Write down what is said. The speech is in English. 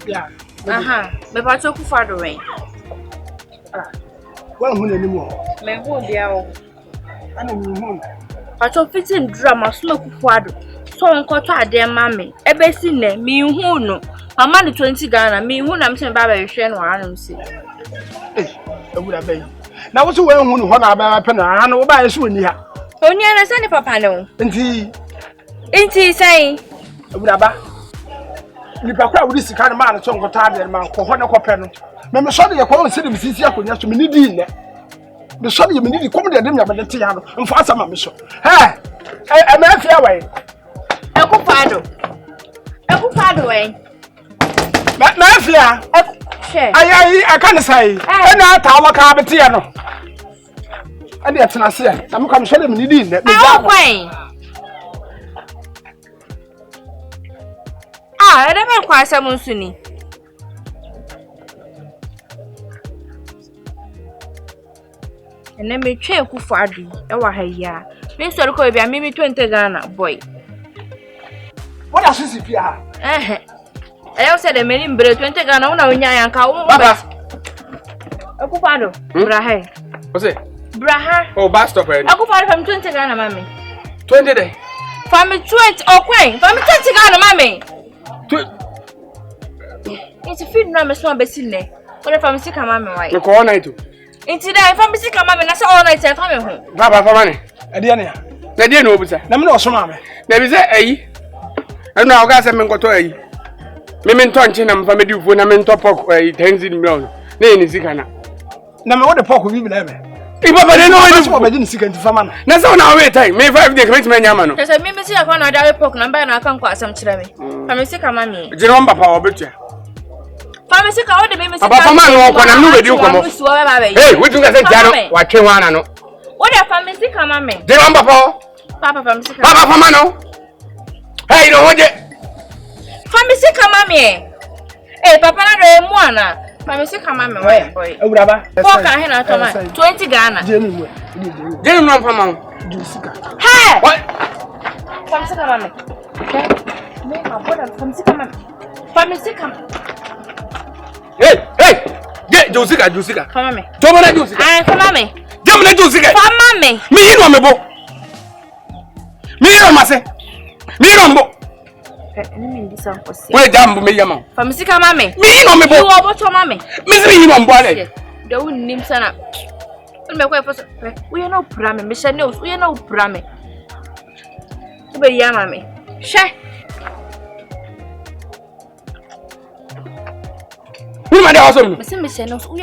Yeah. Me pacho ku fado wen. Well, who anymore? Me hu dia o. Ana mi hu. Pacho fitin drama so ku fado. So nkoto ade ma me. Ebe si ne mi hu no. Mama ni 20 Ghana mi hu na me se baba hwe no anum si. Ewura bay. Na wo so wen hu no ho na ba pe na ana wo ba yeso ni ha. Oni ana se ni papa no. Nti sai. Ewura ba. Ni pa kwa wo di sika na ma na so nkoto ade ma ko ho na ko pe no. Me so de ye ko nsi de misisi akonya so me ni di ne. Me so de me ni di kom de dem ya me te ya no. Mfa asama me so. E ma afia wai. Eku fado wai. Na afia. Ayi aka ne sai. E na ta wa ka bete ya no. Ade atena se ya. Na me kam so de me ni di ne. Me ja kwan. Ede me kwa asem nsu ni. Ene me twa eku fado e wa ha ya. Me so ko bia me 20 Ghana boy. What does she see here? I said the many 20 Ghana una unya yanka wo ba. Akufado. Brahe. What's it? Braha. Oh, bus stop here. Akufado from 20 Ghana mami. 20 day. From 20 okwen. From 20 Ghana mami. It's feed no me so besile. What from sika mami why? Me ko all night. Inti da from sika mami na say all night e fa me ho. Baba fa mani. E de ne. Na de no obusa. Na me no so mami. Na bi say ayi. Enu awoga say me nkoto ayi. Me nto nche na mfa medi ufuo na me nto pork 10 million. Na eni sika na. Na me wo de pork bi bila me. Ibo ba de no wani so be ni sika ntifa ma no. Na say na wait time. Me 5 days me tima nyama no. Say me me sika kwa na da pork na ba na aka nko asam kire me. Fa me sika mami. Jere on papa obetua. Fa me sika wo de me sika. Papa ma no kwa na no wedi ukomo. Hey, we do say jano wa twe wana no. Wo de fa me sika mami. Jere on papa. Papa fa me sika. Papa fa ma no. Hey, no hoje. Family sika mami. Papa na do emu ana. Family sika mami boy. Ewura ba. Pork na he na to ma 20 Ghana. Jeni no mfa ma. Sika. Hey! What? Family sika mami. Okay. Me ma boda family sika mami. Family sika. Hey! Get Josika. Come mami. To ma na Josika. Come mami. Jam na Josika. Come mami. Me yi no me bo. Me yi no ma se. Me yi no mbo. Where damn me yama? Family sika mami. Me yi no me bo. You obo to mami. Me se yi no mbo ale. De won nim sana. Me ko e we no prame. Me se no, we no prame. Ube yama me. She. Who ma dey awesome? Me se no.